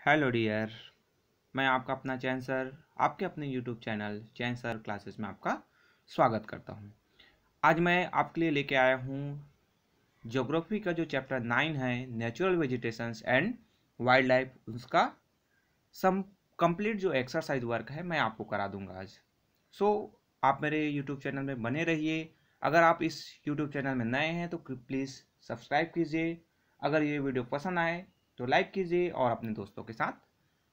Hello dear. मैं आपका अपना चैन सर आपके अपने यूट्यूब चैनल चैन सर क्लासेस में आपका स्वागत करता हूं। आज मैं आपके लिए लेके आया हूं ज्योग्राफी का जो चैप्टर 9 है natural vegetations and wild life, उसका सम कंप्लीट जो एक्सरसाइज वर्क है मैं आपको करा दूंगा आज। आप मेरे यूट्यूब चैनल में बने रहिए। अगर आप इस यूट्यूब चैनल में नए हैं तो प्लीज़ सब्सक्राइब कीजिए। अगर ये वीडियो पसंद आए तो लाइक कीजिए और अपने दोस्तों के साथ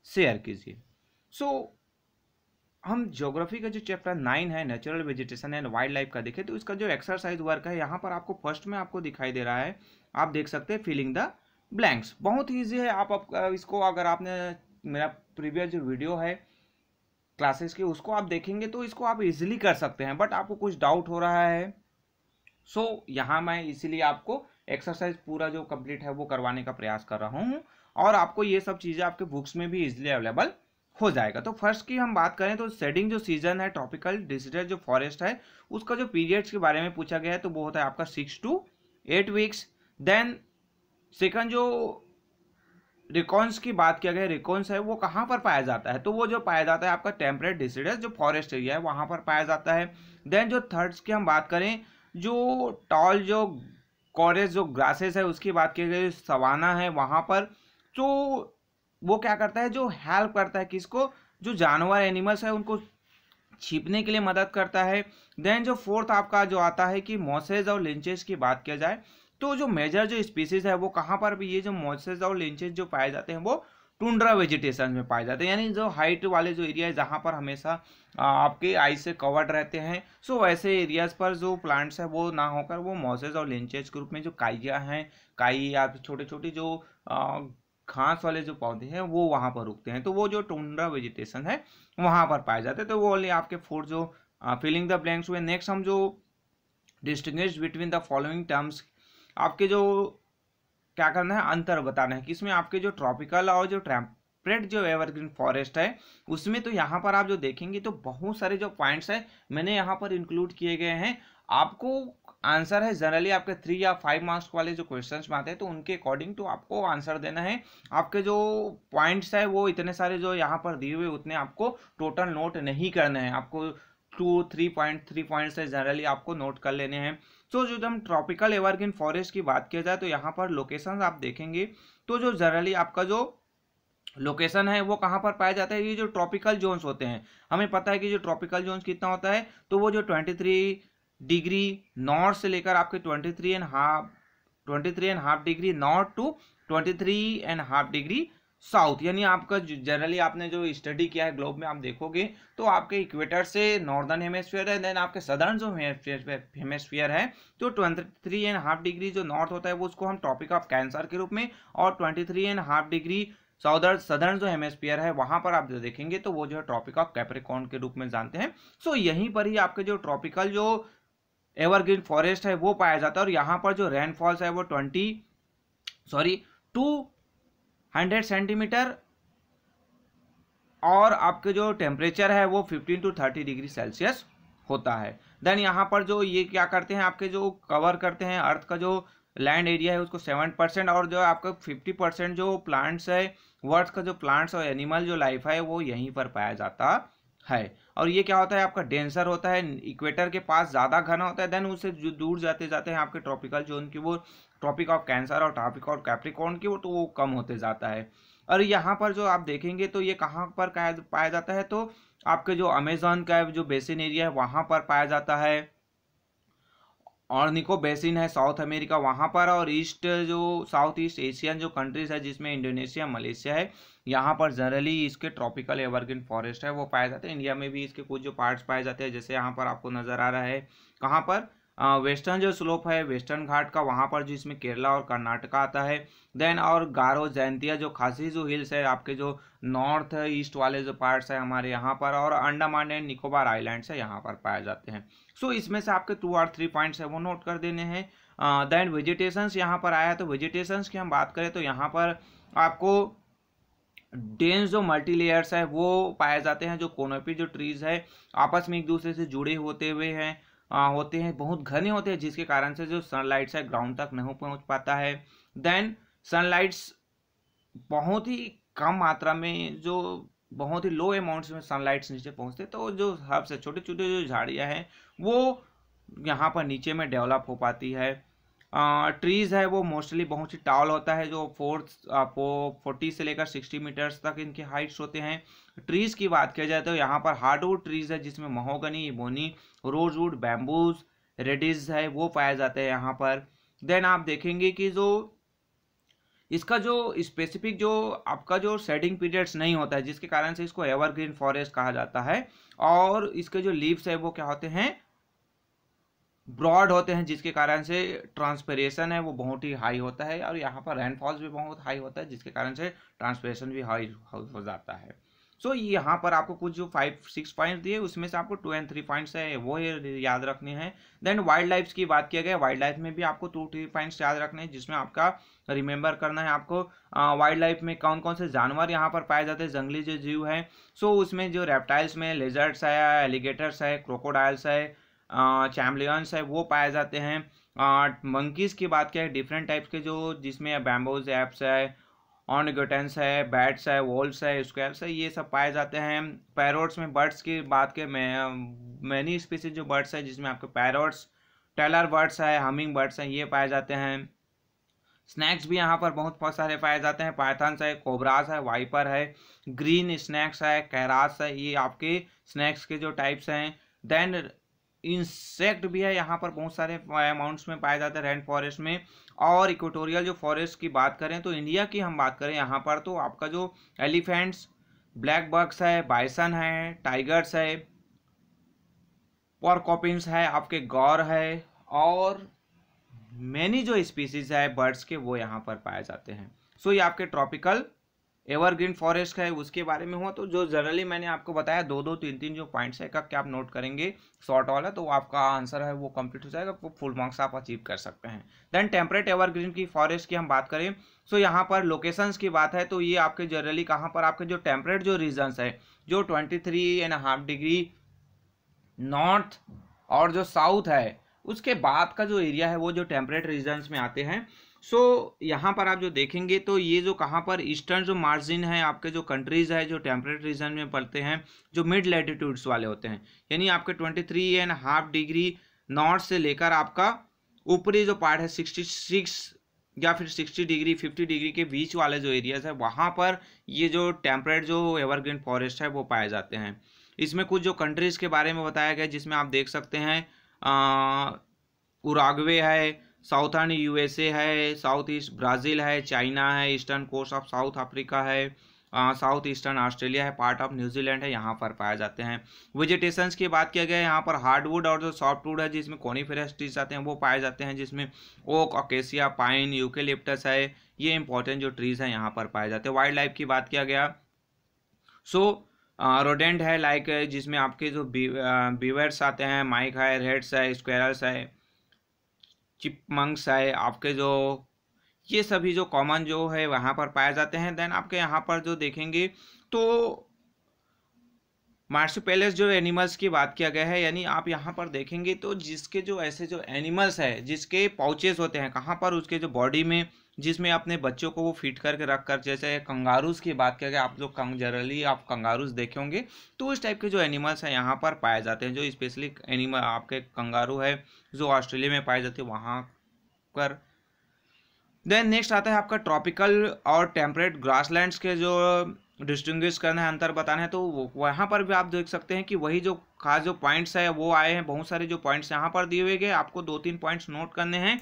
शेयर कीजिए। सो हम ज्योग्राफी का जो चैप्टर 9 है natural vegetation and wild life का देखें तो इसका जो एक्सरसाइज वर्क है यहाँ पर आपको फर्स्ट में आपको दिखाई दे रहा है। आप देख सकते हैं फिलिंग द ब्लैंक्स, बहुत ईजी है। आप इसको अगर आपने मेरा प्रीवियस जो वीडियो है क्लासेस की उसको आप देखेंगे तो इसको आप इजीली कर सकते हैं, बट आपको कुछ डाउट हो रहा है यहाँ मैं इसीलिए आपको एक्सरसाइज पूरा जो कंप्लीट है वो करवाने का प्रयास कर रहा हूँ और आपको ये सब चीज़ें आपके बुक्स में भी इजीली अवेलेबल हो जाएगा। तो फर्स्ट की हम बात करें तो शेडिंग जो सीजन है ट्रॉपिकल डिसीडेड जो फॉरेस्ट है उसका जो पीरियड्स के बारे में पूछा गया है तो वो होता है आपका 6 to 8 वीक्स। देन सेकंड जो रिकॉन्स की बात किया गया, रिकॉन्स है वो कहाँ पर पाया जाता है तो वो जो पाया जाता है आपका टेम्परेट डिसीडेड जो फॉरेस्ट एरिया है वहाँ पर पाया जाता है। देन जो थर्ड्स की हम बात करें जो टॉल जो कॉरेज जो ग्रासेस है उसकी बात की गई, सवाना है वहाँ पर तो वो क्या करता है जो हेल्प करता है किसको, जो जानवर एनिमल्स है उनको छिपने के लिए मदद करता है। देन जो फोर्थ आपका जो आता है कि मॉसेज और लिंचेस की बात किया जाए तो जो मेजर जो स्पीसीज है वो कहाँ पर भी ये जो मॉसेज और लिंचेस जो पाए जाते हैं वो टुंड्रा वेजिटेशन में पाए जाते हैं, यानी जो हाइट वाले जो एरिया है जहाँ पर हमेशा आपके आइस से कवर्ड रहते हैं। वैसे एरियाज पर जो प्लांट्स है वो ना होकर वो मॉसेज और लिंचेस के रूप में जो काइया हैं, काई या छोटे छोटे जो घास वाले जो पौधे हैं वो वहाँ पर उगते हैं तो वो जो टुंड्रा वेजिटेशन है वहाँ पर पाए जाते हैं। तो वो ओनली आपके फोर जो फिलिंग द ब्लैंक्स हुए। नेक्स्ट हम जो distinguish between the following terms, आपके जो क्या करना है अंतर बताना है कि इसमें आपके जो ट्रॉपिकल और जो टेम्परेट जो एवरग्रीन फॉरेस्ट है उसमें तो यहाँ पर आप जो देखेंगे तो बहुत सारे जो पॉइंट्स है मैंने यहाँ पर इंक्लूड किए गए हैं। आपको आंसर है जनरली आपके 3 या 5 मार्क्स वाले जो क्वेश्चंस में आते हैं तो उनके अकॉर्डिंग तो आपको आंसर देना है। आपके जो पॉइंट्स है वो इतने सारे जो यहाँ पर दिए हुए उतने आपको टोटल नोट नहीं करने हैं, आपको 3 पॉइंट्स है जनरली आपको नोट कर लेने हैं। जो हम ट्रॉपिकल एवरग्रीन फॉरेस्ट की बात किया जाए तो यहाँ पर लोकेशन आप देखेंगे तो जो जनरली आपका जो लोकेशन है वो कहाँ पर पाया जाता है, ये जो ट्रॉपिकल जोन्स होते हैं हमें पता है कि जो ट्रॉपिकल जोन्स कितना होता है तो वो जो 23 डिग्री नॉर्थ से लेकर आपके 23.5 degree north to 23.5 degree south, यानी आपका जनरली आपने जो स्टडी किया है ग्लोब में आप देखोगे तो आपके इक्वेटर से नॉर्दर्न हेमेस्फीयर है, देन आपके सदर्न जो हेमेस्फीयर है तो 23.5 डिग्री जो नॉर्थ होता है वो उसको हम ट्रॉपिक ऑफ कैंसर के रूप में, और 23.5 डिग्री सदर्न जो हेमेस्फीयर है वहां पर आप जो देखेंगे तो वो जो है ट्रॉपिक ऑफ कैप्रिकॉर्न के रूप में जानते हैं। यहीं पर ही आपके जो ट्रॉपिकल जो एवरग्रीन फॉरेस्ट है वो पाया जाता है और यहाँ पर जो रेनफॉल्स है वो 200 सेंटीमीटर और आपके जो टेम्परेचर है वो 15 to 30 डिग्री सेल्सियस होता है। देन यहाँ पर जो ये क्या करते हैं आपके जो कवर करते हैं अर्थ का जो लैंड एरिया है उसको 7% और जो आपका 50% जो प्लांट्स है वर्थ का जो प्लांट्स और एनिमल जो लाइफ है वो यहीं पर पाया जाता है। और ये क्या होता है आपका डेंसर होता है, इक्वेटर के पास ज़्यादा घना होता है, देन उससे जो दूर जाते जाते हैं आपके ट्रॉपिकल जोन की वो ट्रॉपिक ऑफ कैंसर और ट्रॉपिक ऑफ कैप्रिकॉर्न की वो तो वो कम होते जाता है। और यहाँ पर जो आप देखेंगे तो ये कहाँ पर पाया जाता है तो आपके जो अमेजोन का जो बेसिन एरिया है वहाँ पर पाया जाता है, और निको बेसिन है साउथ अमेरिका वहाँ पर, और ईस्ट जो साउथ ईस्ट एशियन जो कंट्रीज है जिसमें इंडोनेशिया मलेशिया है यहाँ पर जनरली इसके ट्रॉपिकल एवरग्रीन फॉरेस्ट है वो पाए जाते हैं। इंडिया में भी इसके कुछ जो पार्ट्स पाए जाते हैं जैसे यहाँ पर आपको नज़र आ रहा है कहाँ पर वेस्टर्न जो स्लोप है वेस्टर्न घाट का वहाँ पर जिसमें केरला और कर्नाटका आता है। देन और गारो जयंतिया जो खासी जो हिल्स है आपके जो नॉर्थ ईस्ट वाले जो पार्ट्स है हमारे यहाँ पर, और अंडमान एंड निकोबार आइलैंड्स है यहाँ पर पाए जाते हैं। इसमें से आपके 2 और 3 पॉइंट्स है वो नोट कर देने हैं। देन वेजिटेशंस यहाँ पर आया तो वेजिटेशंस की हम बात करें तो यहाँ पर आपको डेंस जो मल्टी लेयर्स है वो पाए जाते हैं, जो कोनोपी जो ट्रीज है आपस में एक दूसरे से जुड़े होते हैं बहुत घने होते हैं जिसके कारण से जो सनलाइट है ग्राउंड तक नहीं पहुंच पाता है। देन सनलाइट्स बहुत ही कम मात्रा में, जो बहुत ही लो अमाउंट्स में सनलाइट नीचे पहुंचते, तो जो हर्ब्स है, छोटे छोटे जो झाड़ियाँ हैं वो यहाँ पर नीचे में डेवलप हो पाती है। ट्रीज़ है वो मोस्टली बहुत ही टॉल होता है, जो 40 से लेकर 60 मीटर्स तक इनके हाइट्स होते हैं। ट्रीज़ की बात किया जाए तो यहाँ पर हार्डवुड ट्रीज़ है, जिसमें महोगनी, इबोनी, रोजवुड, बैम्बूज, रेडिस है वो पाए जाते हैं यहाँ पर। देन आप देखेंगे कि जो इसका जो स्पेसिफिक जो आपका जो शेडिंग पीरियड्स नहीं होता है, जिसके कारण से इसको एवरग्रीन फॉरेस्ट कहा जाता है। और इसके जो लीव्स है वो क्या होते हैं, ब्रॉड होते हैं, जिसके कारण से ट्रांसपिरेशन है वो बहुत ही हाई होता है, और यहाँ पर रेनफॉल्स भी बहुत हाई होता है, जिसके कारण से ट्रांसपिरेशन भी हाई हो जाता है। सो यहाँ पर आपको कुछ जो 5-6 पॉइंट दिए, उसमें से आपको 2 और 3 पॉइंट्स है वो याद रखने हैं। देन वाइल्ड लाइफ की बात किया गया, वाइल्ड लाइफ में भी आपको 2-3 पॉइंट्स याद रखने हैं, जिसमें आपका रिमेंबर करना है आपको वाइल्ड लाइफ में कौन कौन से जानवर यहाँ पर पाए जाते हैं, जंगली जो जीव हैं। सो उसमें जो रेप्टाइल्स में लेजर्ड्स है, एलिगेटर्स है, क्रोकोडाइल्स है, चैम्लियंस है वो पाए जाते हैं। मंकीज़ की बात किया है, डिफरेंट टाइप्स के जो, जिसमें बैम्बूज एप्स है, ऑर्निगोटेंस है, बैट्स है, वोल्स है, स्क्वेयर्स है, ये सब पाए जाते हैं। पैरोट्स में बर्ड्स की बात के मैनी स्पीसीज जो बर्ड्स है, जिसमें आपके पैरोट्स, टेलर बर्ड्स है, हमिंग बर्ड्स हैं, ये पाए जाते हैं। स्नैक्स भी यहाँ पर बहुत सारे पाए जाते हैं, पाइथन्स है, कोबरास है, वाइपर है, ग्रीन स्नैक्स है, कैरास है, ये आपके स्नैक्स के जो टाइप्स हैं। देन इंसेक्ट भी है यहाँ पर बहुत सारे अमाउंट्स में पाए जाते हैं रेन फॉरेस्ट में। और इक्वेटोरियल जो फॉरेस्ट की बात करें तो इंडिया की हम बात करें यहाँ पर, तो आपका जो एलिफेंट्स, ब्लैक बक्स है, बाइसन है, टाइगर्स है, पोरकोपिन्स है, आपके गौर है, और मैनी जो स्पीसीज है बर्ड्स के वो यहाँ पर पाए जाते हैं। सो ये आपके ट्रॉपिकल एवरग्रीन फॉरेस्ट है उसके बारे में हुआ। तो जो जनरली मैंने आपको बताया 2-2, 3-3 जो पॉइंट्स है का क्या आप नोट करेंगे शॉर्ट वाला, तो आपका आंसर है वो कंप्लीट हो जाएगा, वो फुल मार्क्स आप अचीव कर सकते हैं। देन टेम्परेट एवरग्रीन की फॉरेस्ट की हम बात करें, सो यहाँ पर लोकेशंस की बात है, तो ये आपके जनरली कहाँ पर आपके जो टेम्परेट जो रीजन्स है, जो 23.5 डिग्री नॉर्थ और जो साउथ है उसके बाद का जो एरिया है वो जो टेम्परेट रीजन्स में आते हैं। सो यहाँ पर आप जो देखेंगे तो ये जो कहाँ पर ईस्टर्न जो मार्जिन है आपके जो कंट्रीज है जो टेम्परेट रीजन में पड़ते हैं, जो मिड लैटिट्यूड्स वाले होते हैं, यानी आपके 23.5 डिग्री नॉर्थ से लेकर आपका ऊपरी जो पार्ट है 66 या फिर 60 डिग्री 50 डिग्री के बीच वाले जो एरियाज है, वहाँ पर ये जो टेम्परेट जो एवरग्रीन फॉरेस्ट है वो पाए जाते हैं। इसमें कुछ जो कंट्रीज के बारे में बताया गया, जिसमें आप देख सकते हैं उराग्वे है, साउथर्न यूएसए है, साउथ ईस्ट ब्राज़ील है, चाइना है, eastern coast of South Africa है, साउथ ईस्टर्न ऑस्ट्रेलिया है, पार्ट ऑफ न्यूजीलैंड है, यहाँ पर पाए जाते हैं। वेजिटेशंस की बात किया गया है, यहाँ पर हार्डवुड और जो सॉफ्टवुड है, जिसमें कोनिफेरस ट्रीज आते हैं वो पाए जाते हैं, जिसमें ओक, अकेसिया, पाइन, यूकेलिप्टस है, ये इंपॉर्टेंट जो ट्रीज हैं यहाँ पर पाए जाते हैं। वाइल्ड लाइफ की बात किया गया, सो रोडेंट है लाइक, जिसमें आपके जो बीवर्स आते हैं, माइक है, रेड्स है, स्क्वेरल्स है, चिपमंक्स है, आपके जो ये सभी जो कॉमन जो है वहाँ पर पाए जाते हैं। देन आपके यहाँ पर जो देखेंगे तो मार्सुपियल्स जो एनिमल्स की बात किया गया है, यानी आप यहाँ पर देखेंगे तो जिसके जो ऐसे जो एनिमल्स है जिसके पाउचेस होते हैं कहाँ पर उसके जो बॉडी में, जिसमें अपने बच्चों को वो फिट करके रख कर, जैसे कंगारूज की बात किया गया, आप लोग जनरली आप कंगारूज देखे होंगे, तो इस टाइप के जो एनिमल्स हैं यहाँ पर पाए जाते हैं। जो स्पेशली एनिमल आपके कंगारू है जो ऑस्ट्रेलिया में पाए जाते हैं वहाँ पर। देन नेक्स्ट आता है आपका ट्रॉपिकल और टेम्परेट ग्रासलैंड्स के जो डिस्टिंग्विश करना है, अंतर बताना है, तो वहाँ पर भी आप देख सकते हैं कि वही जो खास जो पॉइंट्स है वो आए हैं, बहुत सारे जो पॉइंट्स यहाँ पर दिए हुए गए, आपको 2-3 पॉइंट्स नोट करने हैं,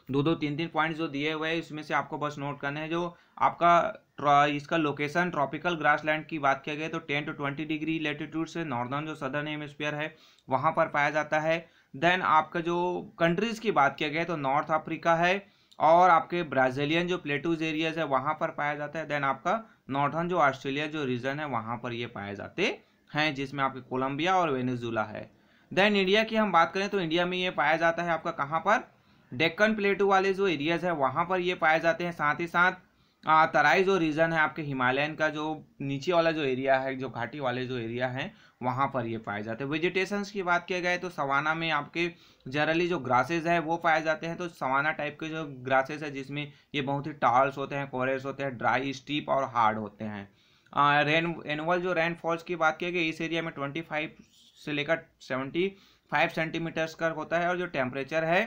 2-2, 3-3 पॉइंट्स जो दिए हुए हैं इसमें से आपको बस नोट करने हैं। जो आपका इसका लोकेशन ट्रॉपिकल ग्रासलैंड की बात किया गया तो 10 to 20 डिग्री लेटीट्यूड से नॉर्दर्न जो सदर्न हेमिस्फीयर है वहाँ पर पाया जाता है। देन आपका जो कंट्रीज़ की बात किया गया तो नॉर्थ अफ्रीका है, और आपके ब्राज़ीलियन जो प्लेटूज एरियाज है वहाँ पर पाया जाता है। देन आपका नॉर्थर्न जो ऑस्ट्रेलिया जो रीजन है वहाँ पर ये पाए जाते हैं, जिसमें आपके कोलंबिया और वेनेजुला है। देन इंडिया की हम बात करें तो इंडिया में ये पाया जाता है आपका कहाँ पर, डेक्कन प्लेटू वाले जो एरियाज है वहाँ पर ये पाए जाते हैं। साथ ही साथ तराई जो रीजन है आपके हिमालयन का, जो नीचे वाला जो एरिया है, जो घाटी वाले जो एरिया है, वहाँ पर ये पाए जाते हैं। वेजिटेशंस की बात किया जाए तो सवाना में आपके जनरली जो ग्रासेज है वो पाए जाते हैं। तो सवाना टाइप के जो ग्रासेज है जिसमें ये बहुत ही टाल्स होते हैं, कोरेस होते हैं, ड्राई, स्टीप और हार्ड होते हैं। एनुअल जो रेनफॉल्स की बात की गई इस एरिया में 25 से लेकर 75 सेंटीमीटर्स का होता है, और जो टेम्परेचर है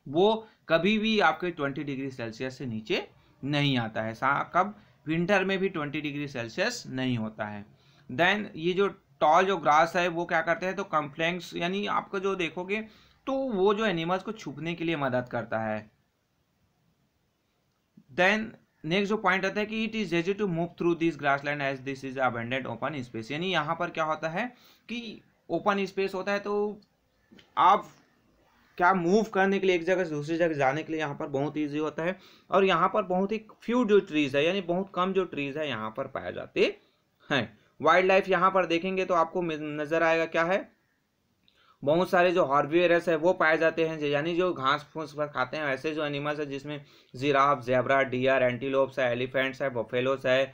वो कभी भी आपके 20 डिग्री सेल्सियस से नीचे नहीं आता है। कब? विंटर में भी 20 डिग्री सेल्सियस नहीं होता है। देन ये जो टॉल जो ग्रास है वो क्या करते हैं, तो कम्प्लेक्स यानी आपका जो देखोगे तो वो जो एनिमल्स को छुपने के लिए मदद करता है। देन नेक्स्ट जो पॉइंट आता है कि it is easy to move through this grassland as this is abundant open space, यानी यहाँ पर क्या होता है कि ओपन स्पेस होता है, तो आप क्या मूव करने के लिए एक जगह से दूसरी जगह जाने के लिए यहाँ पर बहुत ईजी होता है। और यहाँ पर बहुत ही फ्यू जो ट्रीज है, यानी बहुत कम जो ट्रीज है यहाँ पर पाए जाते हैं। वाइल्ड लाइफ यहाँ पर देखेंगे तो आपको नजर आएगा क्या है, बहुत सारे जो हॉर्बिवरस है वो पाए जाते हैं, यानी जो घास फूस पर खाते हैं ऐसे जो एनिमल्स है, जिसमें जिराफ, जेब्रा, डियर, एंटीलोप्स है, एलिफेंट्स है, बफेलोस है,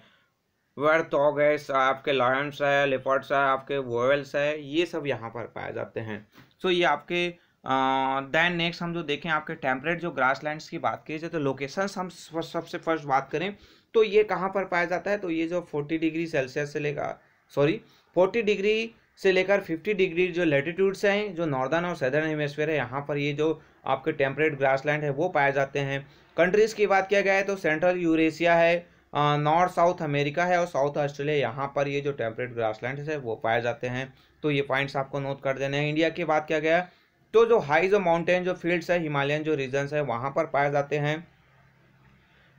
वर्थॉग है, आपके लायंस है, लेपर्ड्स है, आपके वोवेल्स है, ये सब यहाँ पर पाए जाते हैं। सो ये आपके देन नेक्स्ट हम जो देखें आपके टेम्परेट जो ग्रासलैंड्स की बात की जाए तो लोकेशंस हम सबसे फर्स्ट बात करें तो ये कहाँ पर पाया जाता है, तो ये जो 40 डिग्री सेल्सियस से लेकर 40 डिग्री से लेकर 50 डिग्री जो लेटीट्यूड्स हैं, जो नॉर्दर्न और सदर्न हेमिस्फीयर है, यहाँ पर ये जो आपके टेम्परेट ग्रासलैंड है वो पाए जाते हैं। कंट्रीज़ की बात किया गया है तो सेंट्रल यूरेशिया है, नॉर्थ साउथ अमेरिका है और साउथ ऑस्ट्रेलिया, यहाँ पर ये जो टेम्परेट ग्रासलैंड है वो पाए जाते हैं। तो ये पॉइंट्स आपको नोट कर देने हैं। इंडिया की बात किया गया तो जो हाई जो माउंटेन जो फील्ड्स है, हिमालयन जो रीजन्स है वहाँ पर पाए जाते हैं।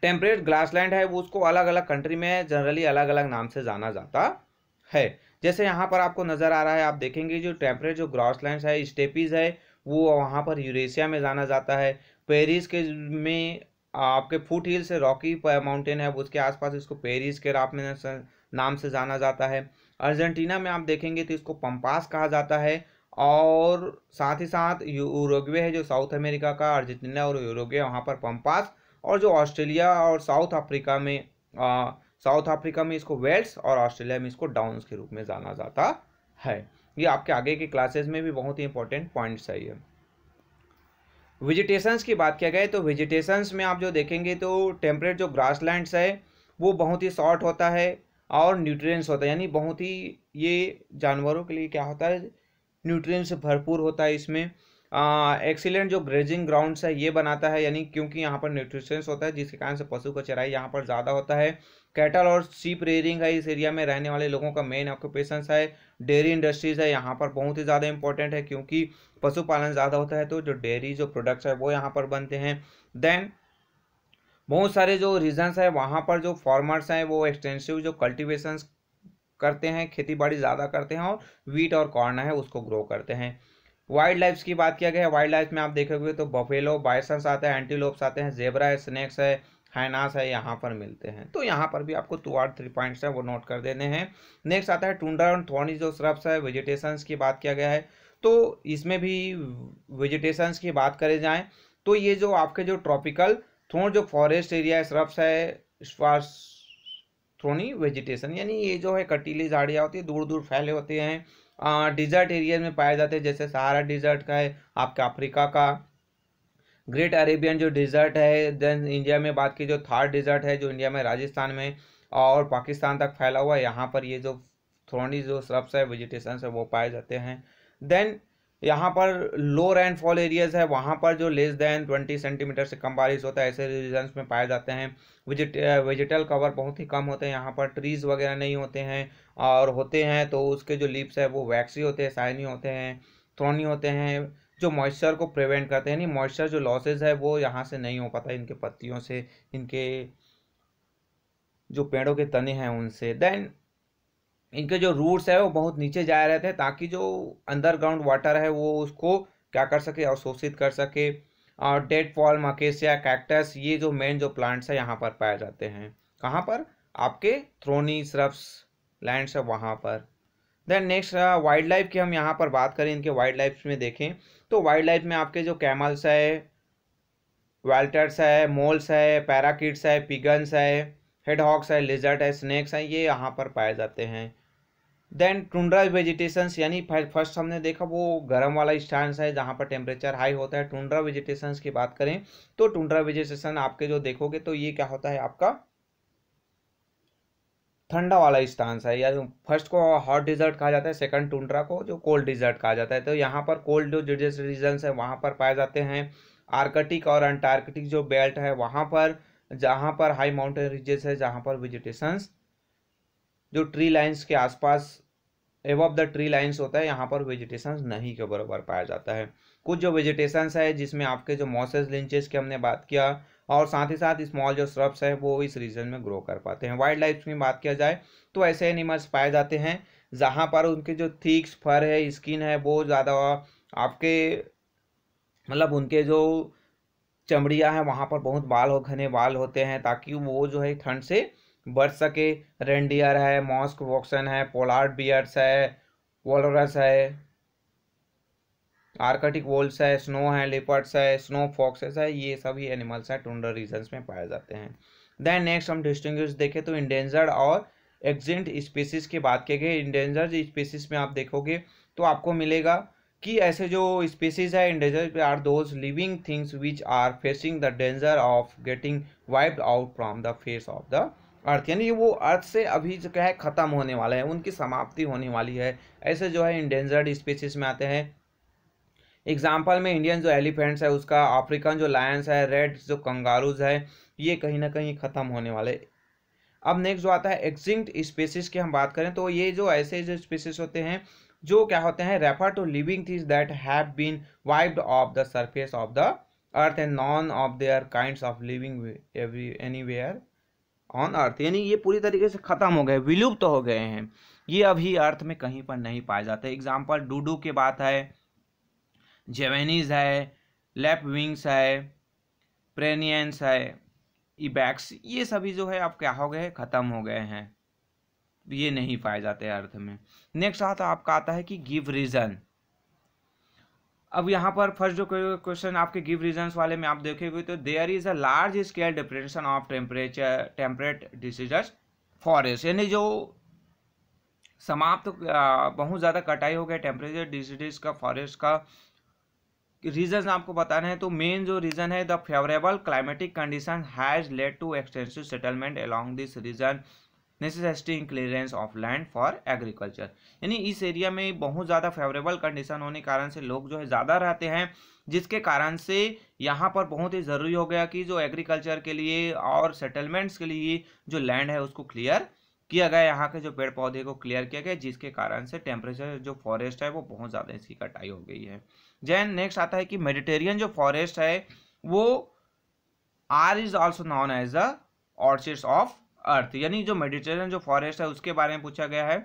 टेम्परेट ग्रासलैंड है वो उसको अलग अलग कंट्री में जनरली अलग अलग नाम से जाना जाता है। जैसे यहाँ पर आपको नज़र आ रहा है, आप देखेंगे जो टेम्परेट जो ग्रासलैंड है, स्टेपीज है, वो वहाँ पर यूरेशिया में जाना जाता है। पेरिस के में आपके फुट हिल से रॉकी माउंटेन है, उसके आसपास इसको पेरिस के नाम से जाना जाता है। अर्जेंटीना में आप देखेंगे तो इसको पंपास कहा जाता है। और साथ ही साथ यूरुग्वे है जो साउथ अमेरिका का, अर्जेंटीना और यूरुग्वे वहाँ पर पंपास, और जो ऑस्ट्रेलिया और साउथ अफ्रीका में इसको वेल्स और ऑस्ट्रेलिया में इसको डाउन्स के रूप में जाना जाता है। ये आपके आगे की क्लासेस में भी बहुत ही इंपॉर्टेंट पॉइंट्स है। ये वेजिटेशंस की बात किया गया तो वेजिटेशंस में आप जो देखेंगे तो टेम्परेट जो ग्रासलैंड्स है वो बहुत ही शॉर्ट होता है और न्यूट्रिएंट्स होता है, यानी बहुत ही ये जानवरों के लिए क्या होता है, न्यूट्रिएंट्स से भरपूर होता है। इसमें एक्सीलेंट जो ग्रेजिंग ग्राउंड्स है ये बनाता है, यानी क्योंकि यहाँ पर न्यूट्रिशंस होता है जिसके कारण से पशु का चराई यहाँ पर ज़्यादा होता है। कैटल और शीप रेयरिंग है, इस एरिया में रहने वाले लोगों का मेन ऑक्यूपेशन है। डेयरी इंडस्ट्रीज है यहाँ पर बहुत ही ज़्यादा इंपॉर्टेंट है, क्योंकि पशुपालन ज़्यादा होता है तो जो डेयरी जो प्रोडक्ट्स है वो यहाँ पर बनते हैं। देन बहुत सारे जो रीजन्स है वहाँ पर जो फार्मर्स हैं वो एक्सटेंसिव जो कल्टिवेशन करते हैं, खेती बाड़ी ज़्यादा करते हैं और वीट और कॉर्न है उसको ग्रो करते हैं। वाइल्ड लाइफ की बात किया गया है, वाइल्ड लाइफ में आप देखोगे तो बफेलो, बाइसन्स आते हैं, एंटीलोप्स आते हैं, जेब्रा है, स्नेक्स है, हाइनास है, यहाँ पर मिलते हैं। तो यहाँ पर भी आपको 2 और 3 पॉइंट्स है वो नोट कर देने हैं। नेक्स्ट आता है टुंड्रा और थॉर्नी जो श्रब्स है, वेजिटेशंस की बात किया गया है तो इसमें भी वेजिटेशंस की बात करे जाए तो ये जो आपके जो ट्रॉपिकल थोड़ जो फॉरेस्ट एरिया है, श्रब्स है, थ्रोनी वेजिटेशन, यानी ये जो है कटीली झाड़ियाँ होती है, दूर दूर फैले होते हैं। डिजर्ट एरिया में पाए जाते हैं, जैसे सहारा डिजर्ट का है, आपका अफ्रीका का ग्रेट अरेबियन जो डिजर्ट है। देन इंडिया में बात की जो थार डिजर्ट है जो इंडिया में राजस्थान में और पाकिस्तान तक फैला हुआ है, यहाँ पर ये जो थ्रोनी जो श्रब्स है, वेजिटेशन है वो पाए जाते हैं। देन यहाँ पर लो रेनफॉल एरियाज है, वहाँ पर जो लेस देन 20 सेंटीमीटर से कम बारिश होता है, ऐसे रीजन्स में पाए जाते हैं। वेजिटल कवर बहुत ही कम होते हैं, यहाँ पर ट्रीज वगैरह नहीं होते हैं, और होते हैं तो उसके जो लीव्स है वो वैक्सी होते हैं, शाइनी होते हैं, थ्रोनी होते हैं, जो मॉइस्चर को प्रिवेंट करते हैं, यानी मॉइस्चर जो लॉसेज है वो यहाँ से नहीं हो पाता इनके पत्तियों से, इनके जो पेड़ों के तने हैं उनसे। देन इनके जो रूट्स है वो बहुत नीचे जा रहे थे ताकि जो अंडरग्राउंड वाटर है वो उसको क्या कर सके, अवशोषित कर सके। और डेड फॉल, मकेसिया, कैक्टस, ये जो मेन जो प्लांट्स है यहाँ पर पाए जाते हैं। कहाँ पर? आपके थ्रोनी श्रब्स लैंड्स है वहाँ पर। देन नेक्स्ट वाइल्ड लाइफ की हम यहाँ पर बात करें, इनके वाइल्ड लाइफ में देखें तो वाइल्ड लाइफ में आपके जो कैमल्स है, वाल्टर्स है, मोल्स है, पैराकिड्स है, पिगन्स है, हेडहॉक्स है, लिजर्ट है, स्नेक्स है, ये यहाँ पर पाए जाते हैं। देन टुंड्रा वेजिटेशंस, यानी फर्स्ट हमने देखा वो गर्म वाला स्टांस है जहाँ पर टेम्परेचर हाई होता है। टुंड्रा वेजिटेशंस की बात करें तो टुंड्रा वेजिटेशन आपके जो देखोगे तो ये क्या होता है आपका ठंडा वाला स्टांस है, या फर्स्ट को हॉट डिजर्ट कहा जाता है, सेकंड टुंड्रा को जो कोल्ड डिजर्ट कहा जाता है। तो यहाँ पर कोल्ड जो रीजन है वहाँ पर पाए जाते हैं। आर्कटिक और अंटार्कटिक जो बेल्ट है वहाँ पर, जहाँ पर हाई माउंटेन रीजेस है, जहाँ पर वेजिटेशंस जो ट्री लाइन्स के आसपास एबव द ट्री लाइन्स होता है, यहाँ पर वेजिटेशन नहीं के बराबर पाया जाता है। कुछ जो वेजिटेशंस है जिसमें आपके जो मॉसेस लिंचेस की हमने बात किया, और साथ ही साथ स्मॉल जो श्रब्स है वो इस रीजन में ग्रो कर पाते हैं। वाइल्ड लाइफ में बात किया जाए तो ऐसे एनिमल्स पाए जाते हैं जहाँ पर उनके जो थिक फर है, स्किन है, वो ज़्यादा आपके मतलब उनके जो चमड़ियाँ हैं वहाँ पर बहुत बाल हो, घने बाल होते हैं, ताकि वो जो है ठंड से बच सके। रेंडियर है, मॉस्क वॉक्सन है, पोलार्ड बियर्स है, वोलरस है, आर्कटिक वोल्स है, स्नो है, लिपर्ड्स है, स्नो फॉक्सेस है, ये सभी एनिमल्स हैं टुंड्रा रीजन्स में पाए जाते हैं। देन नेक्स्ट हम डिस्टिंग्विश देखें तो इंडेंजर्ड और एक्सिंक्ट स्पीसीज की बात की गई। इंडेंजर्ड स्पीसीज में आप देखोगे तो आपको मिलेगा कि ऐसे जो स्पीसीज है endangered are those living things which are facing the danger of getting wiped out from the face of the earth, यानी वो अर्थ से अभी जो क्या है खत्म होने वाला है, उनकी समाप्ति होने वाली है। ऐसे जो है इंडेंजर्ड स्पीसीज में आते हैं। एग्जाम्पल में इंडियन जो एलिफेंट्स है उसका, अफ्रीकन जो लायंस है, रेड जो कंगारूज है, ये कहीं ना कहीं खत्म होने वाले। अब नेक्स्ट जो आता है एक्सिंक्ट स्पीसीज की हम बात करें तो ये जो ऐसे जो स्पीसीज होते हैं जो क्या होते हैं refer to living things that have been wiped off the surface of the earth and none of their kinds of living anywhere on earth, यानी ये पूरी तरीके से खत्म हो गए, विलुप्त हो गए हैं, ये अभी अर्थ में कहीं पर नहीं पाए जाते। एग्जाम्पल डूडू की बात है, जेवेनीज है, लैप विंग्स है, प्रेनियंस है, इबैक्स, ये सभी जो है अब क्या हो गए, खत्म हो गए हैं, ये नहीं पाए जाते अर्थ में। नेक्स्ट आपका आता है कि गिव रीजन। अब यहाँ पर फर्स्ट जो क्वेश्चन आपके गिव रीजन्स वाले में आप देखेंगे तो there is a large scale depression of temperature temperate deciduous forest, यानी जो समाप्त बहुत ज़्यादा कटाई हो गया टेम्परेचर डिसीजर्स का फॉरेस्ट का रीजन आपको बताना है। तो मेन जो रीजन है the favourable climatic condition has led to extensive settlement along this region necessitating clearance of land for agriculture, यानी इस एरिया में बहुत ज़्यादा फेवरेबल कंडीशन होने के कारण से लोग जो है ज़्यादा रहते हैं, जिसके कारण से यहाँ पर बहुत ही ज़रूरी हो गया कि जो एग्रीकल्चर के लिए और सेटलमेंट्स के लिए जो लैंड है उसको क्लियर किया गया, यहाँ के जो पेड़ पौधे को क्लियर किया गया, जिसके कारण से टेम्परेचर जो फॉरेस्ट है वो बहुत ज़्यादा इसकी कटाई हो गई है। देन नेक्स्ट आता है कि मेडिटेरियन जो फॉरेस्ट है वो are is also known as the orchids of earth, यानी जो मेडिटेरियन जो फॉरेस्ट है उसके बारे में पूछा गया है,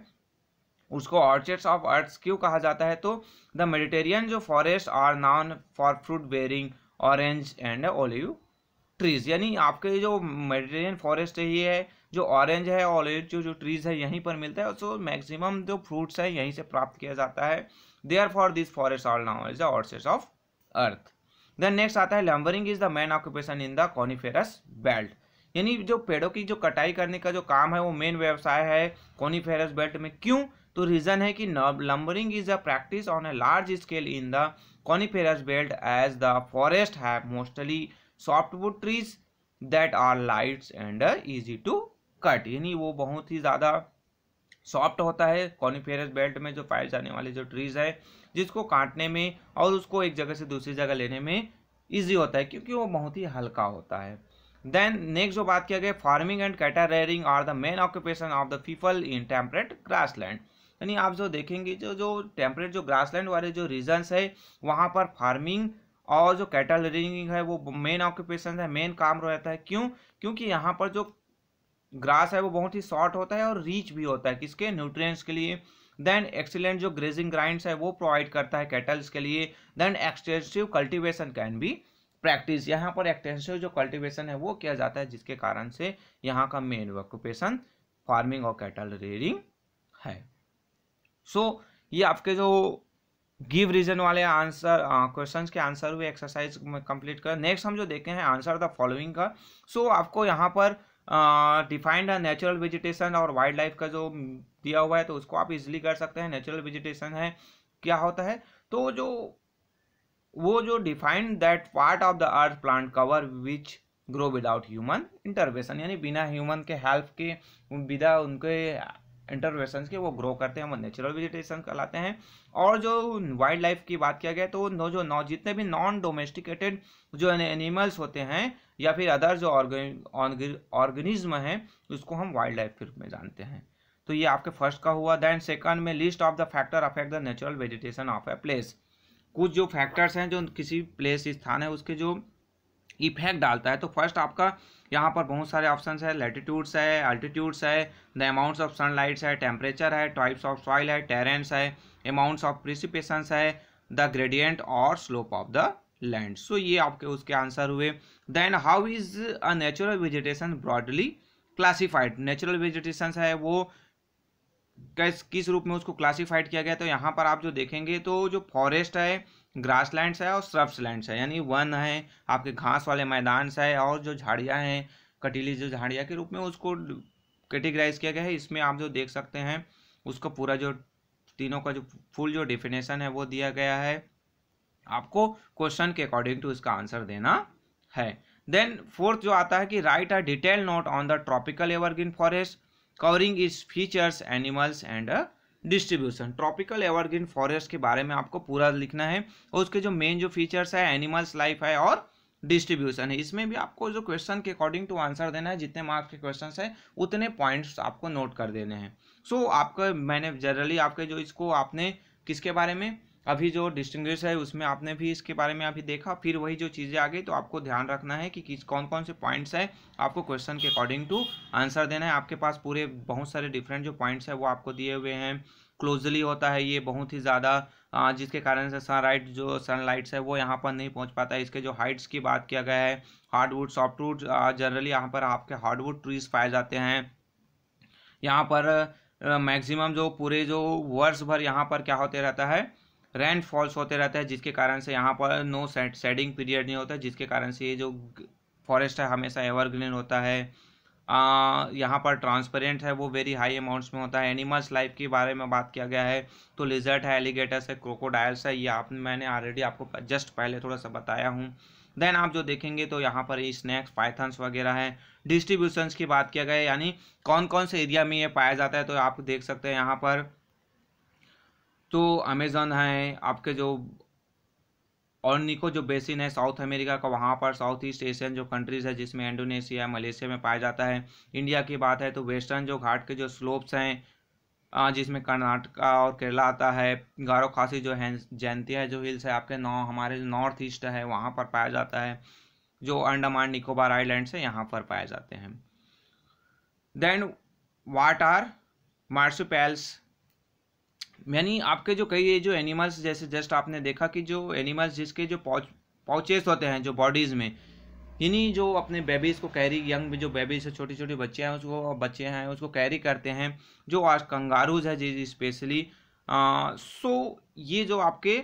उसको ऑर्चिड्स ऑफ अर्थ क्यों कहा जाता है। तो द मेडिटेरियन जो forest are known for fruit bearing orange and olive trees, यानी आपके जो मेडिटेरियन फॉरेस्ट है ये है जो ऑरेंज है, ऑलिव जो ट्रीज है यहीं पर मिलता है, सो मैक्सिमम जो फ्रूट्स है यहीं से प्राप्त किया जाता है। Therefore this forest are now is the orchards of earth. Then next आता है lumbering is the main occupation in the coniferous belt, यानी जो पेड़ों की जो कटाई करने का जो काम है वो मेन व्यवसाय है कॉनिफेरस बेल्ट में। क्यों? तो रीजन है कि lumbering is a practice on a large scale in the coniferous belt as the forest have mostly softwood trees that are lights and easy to cut, यानी वो बहुत ही ज़्यादा सॉफ्ट होता है कॉनिफेरस बेल्ट में जो पाए जाने वाले जो ट्रीज है, जिसको काटने में और उसको एक जगह से दूसरी जगह लेने में इजी होता है क्योंकि वो बहुत ही हल्का होता है। देन नेक्स्ट जो बात किया गया, farming and cattle rearing are the main occupation of the people in temperate grassland, यानी आप जो देखेंगे जो टेम्परेट जो ग्रासलैंड वाले जो रीजन्स है वहाँ पर फार्मिंग और जो कैटल रेयरिंग है वो मेन ऑक्यूपेशन है, मेन काम रहता है। क्यों? क्योंकि यहाँ पर जो ग्रास है वो बहुत ही शॉर्ट होता है और रीच भी होता है किसके, न्यूट्रिएंट्स के लिए। देन एक्सीलेंट जो ग्रेजिंग ग्राइंड्स है वो प्रोवाइड करता है कैटल्स के लिए। Then extensive cultivation can be practice, यहाँ पर एक्सटेंसिव जो कल्टीवेशन है वो किया जाता है, जिसके कारण से यहाँ का मेन ऑक्यूपेशन फार्मिंग और कैटल रेयरिंग है। सो ये आपके जो गिव रीजन वाले आंसर क्वेश्चंस के आंसर हुए एक्सरसाइज में कंप्लीट कर। नेक्स्ट हम जो देखे हैं आंसर द फॉलोइंग का। सो आपको यहाँ पर डिफाइंड नेचुरल वेजिटेशन और वाइल्ड लाइफ का जो दिया हुआ है तो उसको आप इजीली कर सकते हैं। नेचुरल वेजिटेशन है क्या होता है, तो जो defined that part of the earth plant cover which grow without human intervention, यानी बिना ह्यूमन के हेल्प के, बिना उनके इंटरवेंशन के वो ग्रो करते हैं, वो नेचुरल वेजिटेशन कहलाते हैं। और जो वाइल्ड लाइफ की बात किया गया तो जितने भी नॉन डोमेस्टिकेटेड जो एनिमल्स होते हैं या फिर अदर जो ऑर्गेनिज्म हैं उसको हम वाइल्ड लाइफ के रूप में जानते हैं। तो ये आपके फर्स्ट का हुआ। देन सेकंड में list of the factor affect the natural vegetation of a place. कुछ जो फैक्टर्स हैं जो किसी प्लेस स्थान है उसके जो इफेक्ट डालता है। तो फर्स्ट आपका यहाँ पर बहुत सारे ऑप्शंस है। लैटिट्यूड्स है, अल्टीट्यूड्स है, द अमाउंट्स ऑफ सनलाइट्स है, टेम्परेचर है, टाइप्स ऑफ सॉइल है, टेरेंस है, अमाउंट्स ऑफ प्रिसिपिशंस है, द ग्रेडियंट और slope of the land. So ये आपके उसके आंसर हुए। Then how is a natural vegetation broadly classified. Natural vegetation है वो किस रूप में उसको क्लासिफाइड किया गया। तो यहाँ पर आप जो देखेंगे तो जो फॉरेस्ट है, ग्रासलैंड्स है और श्रब्स लैंड्स है, यानी वन है, आपके घास वाले मैदान है, और जो झाड़ियाँ हैं कटीली जो झाड़ियाँ के रूप में उसको कैटेगराइज किया गया है। इसमें आप जो देख सकते हैं उसको पूरा जो तीनों का जो फुल जो डेफिनेशन है वो दिया गया है। आपको क्वेश्चन के अकॉर्डिंग टू इसका आंसर देना है। देन फोर्थ जो आता है कि right a detail note on the tropical evergreen forest covering its features, animals and distribution. Tropical evergreen forest के बारे में आपको पूरा लिखना है और उसके जो मेन जो फीचर्स है, एनिमल्स लाइफ है और डिस्ट्रीब्यूशन है। इसमें भी आपको जो क्वेश्चन के अकॉर्डिंग टू आंसर देना है, जितने मार्क्स के क्वेश्चन है उतने पॉइंट्स आपको नोट कर देने हैं। सो आपका मैंने जनरली आपके जो इसको आपने किसके बारे में अभी जो डिस्टिंग्विश है उसमें आपने भी इसके बारे में अभी देखा, फिर वही जो चीज़ें आ गई तो आपको ध्यान रखना है कि कौन कौन से पॉइंट्स है आपको क्वेश्चन के अकॉर्डिंग टू आंसर देना है। आपके पास पूरे बहुत सारे डिफरेंट जो पॉइंट्स है वो आपको दिए हुए हैं। क्लोजली होता है ये बहुत ही ज़्यादा, जिसके कारण से सनलाइट्स है वो यहाँ पर नहीं पहुँच पाता है। इसके जो हाइट्स की बात किया गया है, हार्डवुड सॉफ्टवुड, जनरली यहाँ पर आपके हार्डवुड ट्रीज पाए जाते हैं। यहाँ पर मैक्सिमम जो पूरे जो वर्ष भर यहाँ पर क्या होते रहता है, रेन फॉल्स होते रहता है, जिसके कारण से यहाँ पर नो शेडिंग पीरियड नहीं होता, जिसके कारण से ये जो फॉरेस्ट है हमेशा एवरग्रीन होता है। यहाँ पर ट्रांसपेरेंट है वो वेरी हाई अमाउंट्स में होता है। एनिमल्स लाइफ के बारे में बात किया गया है तो लिजर्ट है, एलिगेटर्स है, क्रोकोडाइल्स है, ये मैंने ऑलरेडी आपको जस्ट पहले थोड़ा सा बताया हूँ। देन आप जो देखेंगे तो यहाँ पर स्नैक्स, पाइथन्स वगैरह हैं। डिस्ट्रीब्यूशंस की बात किया गया है, यानी कौन कौन से एरिया में ये पाया जाता है, तो आप देख सकते हैं यहाँ पर तो अमेजन है, आपके जो ऑर्निको जो बेसिन है साउथ अमेरिका का, वहाँ पर साउथ ईस्ट एशियन जो कंट्रीज़ है जिसमें इंडोनेशिया, मलेशिया में पाया जाता है। इंडिया की बात है तो वेस्टर्न जो घाट के जो स्लोप्स हैं जिसमें कर्नाटका और केरला आता है। गारो खासी जो है, जैंतिया जो हिल्स है आपके हमारे नॉर्थ ईस्ट है वहाँ पर पाया जाता है। जो अंडमान निकोबार आइलैंड्स है यहाँ पर पाए जाते हैं। देन व्हाट आर मार्सुपियल्स, यानी आपके जो कई जो एनिमल्स, जैसे जस्ट आपने देखा कि जो एनिमल्स जिसके जो पाउचेस होते हैं जो बॉडीज़ में, यानी जो अपने बेबीज़ को कैरी, यंग जो बेबीज है, छोटी छोटी बच्चे हैं उसको कैरी करते हैं, जो आज कंगारूज है जी स्पेशली। सो ये जो आपके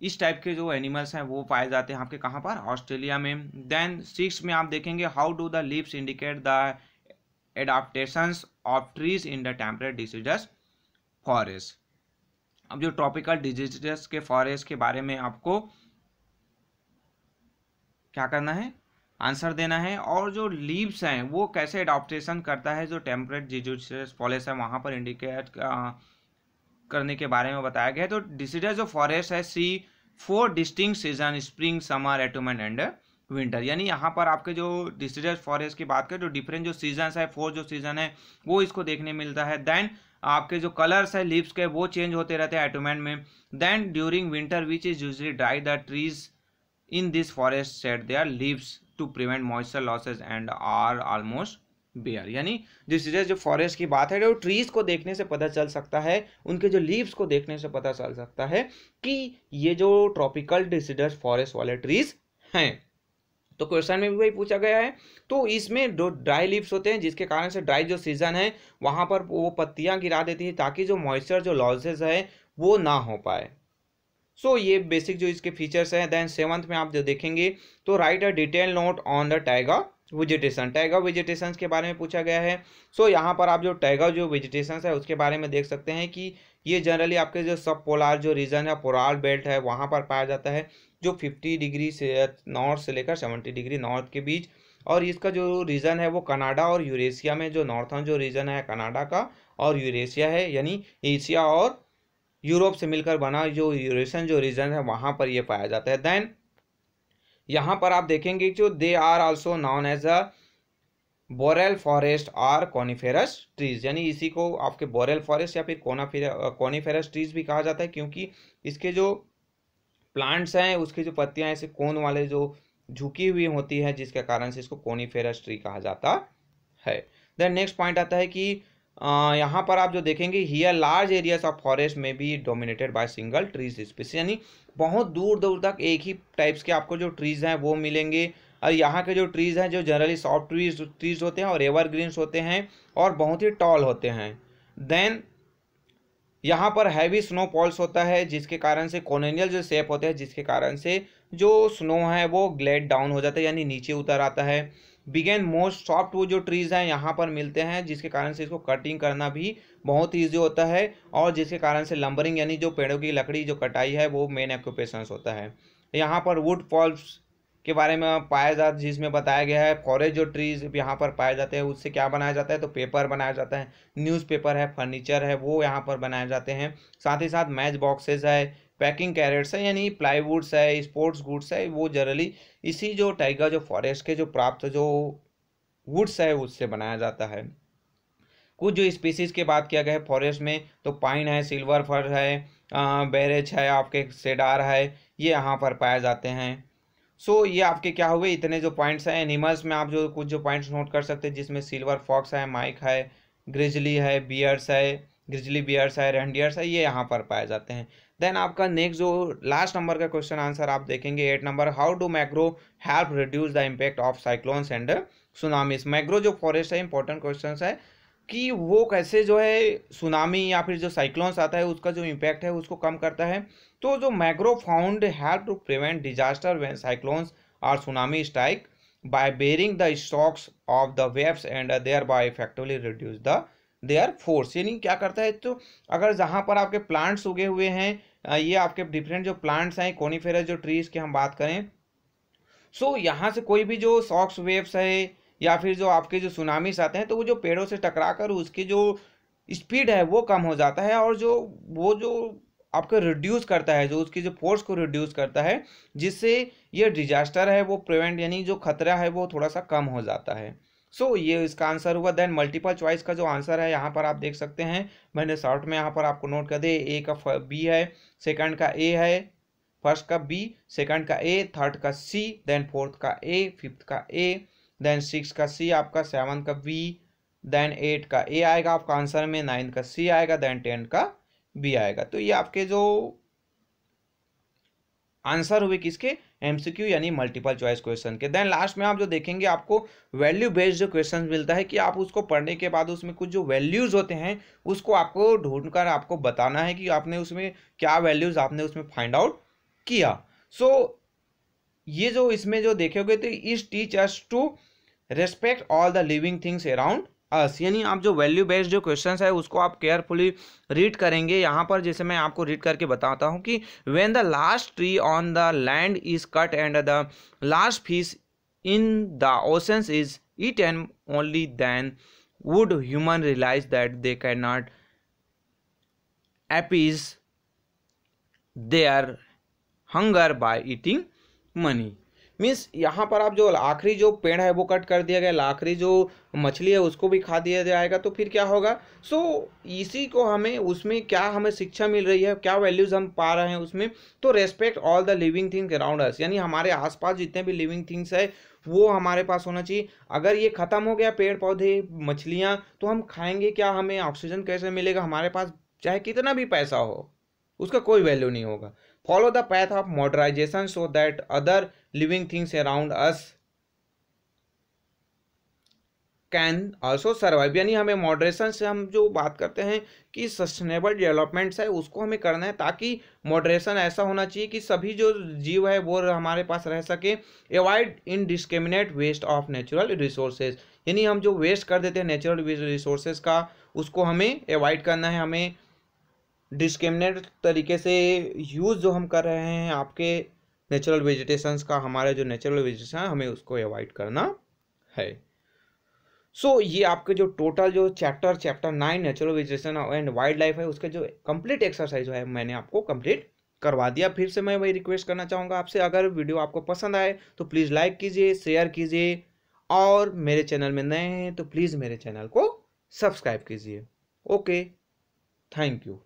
इस टाइप के जो एनिमल्स हैं वो पाए जाते हैं आपके कहाँ पर, ऑस्ट्रेलिया में। देन 6 में आप देखेंगे how do the leaves indicate the adaptations of trees in the temperate deciduous forest. अब जो ट्रॉपिकल डिसीडस के फॉरेस्ट के बारे में आपको क्या करना है, आंसर देना है। और जो लीव्स हैं वो कैसे एडाप्टेशन करता है जो टेम्परेट डिसीडस फॉरेस्ट है वहाँ पर इंडिकेट करने के बारे में बताया गया है। तो डिसीडस जो फॉरेस्ट है सी 4 distinct season, spring, summer, autumn and winter, यानी यहाँ पर आपके जो डिसीडस फॉरेस्ट की बात करें तो डिफरेंट जो सीजन है, 4 जो सीजन है वो इसको देखने मिलता है। देन आपके जो कलर्स है लीव्स के वो चेंज होते रहते हैं ऑटोमेन में। Then during winter which is usually dry, the trees in this forest shed their leaves to prevent moisture losses and are almost bare, यानी डिसीडस जो फॉरेस्ट की बात है जो ट्रीज को देखने से पता चल सकता है, उनके जो लीव्स को देखने से पता चल सकता है कि ये जो ट्रॉपिकल डिसीडस फॉरेस्ट वाले ट्रीज हैं। तो क्वेश्चन में भी वही पूछा गया है। तो इसमें जो ड्राई लीव्स होते हैं जिसके कारण से ड्राई जो सीजन है वहाँ पर वो पत्तियाँ गिरा देती है ताकि जो मॉइस्चर जो लॉसेज है वो ना हो पाए। सो ये बेसिक जो इसके फीचर्स हैं। देन 7th में आप जो देखेंगे तो right a detail note on the taiga vegetation. Taiga vegetation के बारे में पूछा गया है। सो यहाँ पर आप जो टैगा जो वेजिटेशन है उसके बारे में देख सकते हैं कि ये जनरली आपके जो सब पोलार जो रीजन है, पोलार बेल्ट है, वहाँ पर पाया जाता है, जो 50 डिग्री से नॉर्थ से लेकर 70 डिग्री नॉर्थ के बीच। और इसका जो रीजन है वो कनाडा और यूरेशिया में, जो नॉर्थर्न जो रीजन है कनाडा का और यूरेशिया है, यानी एशिया और यूरोप से मिलकर बना जो यूरेशियन जो रीजन है वहाँ पर ये पाया जाता है। देन यहाँ पर आप देखेंगे जो they are also known as a boreal forest और कॉनिफेरस ट्रीज, यानी इसी को आपके बोरेल फॉरेस्ट या फिर कॉनिफेरस ट्रीज भी कहा जाता है, क्योंकि इसके जो प्लांट्स हैं उसकी जो पत्तियां ऐसे कोन वाले जो झुकी हुई होती है, जिसके कारण से इसको कॉनिफेरस ट्री कहा जाता है। देन नेक्स्ट पॉइंट आता है कि यहाँ पर आप जो देखेंगे here large areas of forest में be dominated by single trees species, यानी बहुत दूर दूर तक एक ही टाइप्स के आपको जो ट्रीज हैं वो मिलेंगे। और यहाँ के जो ट्रीज हैं जो जनरली सॉफ्ट ट्रीज होते हैं और एवरग्रीन्स होते हैं और बहुत ही टॉल होते हैं। देन यहाँ पर हैवी स्नोफॉल्स होता है, जिसके कारण से कोलोनियल जो शेप होते हैं, जिसके कारण से जो स्नो है वो ग्लेड डाउन हो जाता है, यानी नीचे उतर आता है। बिगेन मोस्ट सॉफ्ट वो जो ट्रीज हैं यहाँ पर मिलते हैं, जिसके कारण से इसको कटिंग करना भी बहुत ईजी होता है, और जिसके कारण से लंबरिंग यानी जो पेड़ों की लकड़ी जो कटाई है वो मेन ऑक्यूपेशन होता है। यहाँ पर वुड पल्प्स के बारे में पाया जाता, जिसमें बताया गया है फॉरेस्ट जो ट्रीज यहाँ पर पाए जाते हैं उससे क्या बनाया जाता है, तो पेपर बनाया जाता है, न्यूज़पेपर है, फर्नीचर है, वो यहाँ पर बनाए जाते हैं। साथ ही साथ मैच बॉक्सेस है, पैकिंग कैरेट्स है, यानी प्लाईवुड्स है, स्पोर्ट्स गुड्स है, वो जनरली इसी जो टाइगर जो फॉरेस्ट के जो प्राप्त जो वुड्स है उससे बनाया जाता है। कुछ जो स्पीसीज की बात किया गया है फॉरेस्ट में, तो पाइन है, सिल्वर फर है, बेरेच है, आपके सेडार है, ये यहाँ पर पाए जाते हैं। सो ये आपके क्या हुए, इतने जो पॉइंट्स हैं। एनिमल्स में आप जो कुछ जो पॉइंट्स नोट कर सकते हैं, जिसमें सिल्वर फॉक्स है, माइक है, ग्रिजली है, बियर्स है, ग्रिजली बियर्स है, रेंडियर्स है, ये यहाँ पर पाए जाते हैं। देन आपका नेक्स्ट जो लास्ट नंबर का क्वेश्चन आंसर आप देखेंगे 8 number, how do मैग्रो help reduce the impact of cyclones and tsunamis. मैग्रो जो फॉरेस्ट है, इंपॉर्टेंट क्वेश्चन है कि वो कैसे जो है सुनामी या फिर जो साइक्लोन्स आता है उसका जो इम्पैक्ट है उसको कम करता है। तो जो mangrove found help to prevent disaster when cyclones और tsunami strike by bearing the stocks of the waves and thereby effectively reduce the their force, यानी क्या करता है, तो अगर जहाँ पर आपके प्लांट्स उगे हुए हैं, ये आपके डिफरेंट जो प्लांट्स हैं कॉनिफेरस जो ट्रीज की हम बात करें, सो यहाँ से कोई भी जो शॉक्स वेव्स है या फिर जो आपके जो सुनामीस आते हैं, तो वो जो पेड़ों से टकरा कर उसकी जो स्पीड है वो कम हो जाता है, और जो वो जो आपको रिड्यूस करता है, जो उसकी जो फोर्स को रिड्यूस करता है, जिससे ये डिजास्टर है वो प्रिवेंट, यानी जो खतरा है वो थोड़ा सा कम हो जाता है। सो ये इसका आंसर हुआ। देन मल्टीपल चॉइस का जो आंसर है यहाँ पर आप देख सकते हैं, मैंने शॉर्ट में यहाँ पर आपको नोट कर दे, ए का बी है, सेकंड का ए है, फर्स्ट का बी, सेकंड का ए, थर्ड का सी, देन फोर्थ का ए, फिफ्थ का ए, देन 6 का सी आपका, 7 का बी, देन 8 का ए आएगा आपका आंसर में, 9 का सी आएगा, देन 10 का बी आएगा। तो ये आपके जो आंसर हुए किसके, एमसीक्यू यानी मल्टीपल चॉइस क्वेश्चन के। देन लास्ट में आप जो देखेंगे आपको वैल्यू बेस्ड जो क्वेश्चन मिलता है, कि आप उसको पढ़ने के बाद उसमें कुछ जो वैल्यूज होते हैं उसको आपको ढूंढकर आपको बताना है कि आपने उसमें क्या वैल्यूज आपने उसमें फाइंड आउट किया। सो ये जो इसमें जो देखोगे तो इस teach us to respect all the living things around us, यानी आप जो वैल्यू बेस्ड जो क्वेश्चंस है उसको आप केयरफुली रीड करेंगे। यहाँ पर जैसे मैं आपको रीड करके बताता हूँ कि when the last tree on the land is cut and the last fish in the oceans is eaten, only then would human realise that they can not appease their hunger by eating money. Means यहाँ पर आप जो आखिरी जो पेड़ है वो cut कर दिया गया, आखिरी जो मछली है उसको भी खा दिया जाएगा, तो फिर क्या होगा। सो इसी को हमें उसमें क्या हमें शिक्षा मिल रही है, क्या वैल्यूज हम पा रहे हैं उसमें, तो respect all the living things around us, यानी हमारे आसपास जितने भी लिविंग थिंग्स है वो हमारे पास होना चाहिए। अगर ये खत्म हो गया पेड़ पौधे मछलियाँ, तो हम खाएंगे क्या, हमें ऑक्सीजन कैसे मिलेगा, हमारे पास चाहे कितना भी पैसा हो उसका कोई वैल्यू नहीं होगा। Follow the path of modernisation so that other living things around us can also survive, यानी हमें मॉडरेशन से हम जो बात करते हैं कि सस्टेनेबल डेवलपमेंट्स है उसको हमें करना है, ताकि मॉडरेशन ऐसा होना चाहिए कि सभी जो जीव है वो हमारे पास रह सके। Avoid indiscriminate waste of natural resources, यानी हम जो वेस्ट कर देते हैं नेचुरल रिसोर्सेज का उसको हमें अवॉइड करना है। हमें डिस्क्रिमिनेट तरीके से यूज़ जो हम कर रहे हैं आपके नेचुरल वेजिटेशंस का, हमारे जो नेचुरल वेजिटेशन है हमें उसको अवॉइड करना है। ये आपके जो टोटल जो chapter 9 natural vegetation and wild life है उसके जो कंप्लीट एक्सरसाइज है मैंने आपको कंप्लीट करवा दिया। फिर से मैं वही रिक्वेस्ट करना चाहूँगा आपसे, अगर वीडियो आपको पसंद आए तो प्लीज़ लाइक कीजिए, शेयर कीजिए, और मेरे चैनल में नए हैं तो प्लीज़ मेरे चैनल को सब्सक्राइब कीजिए। Okay, thank you.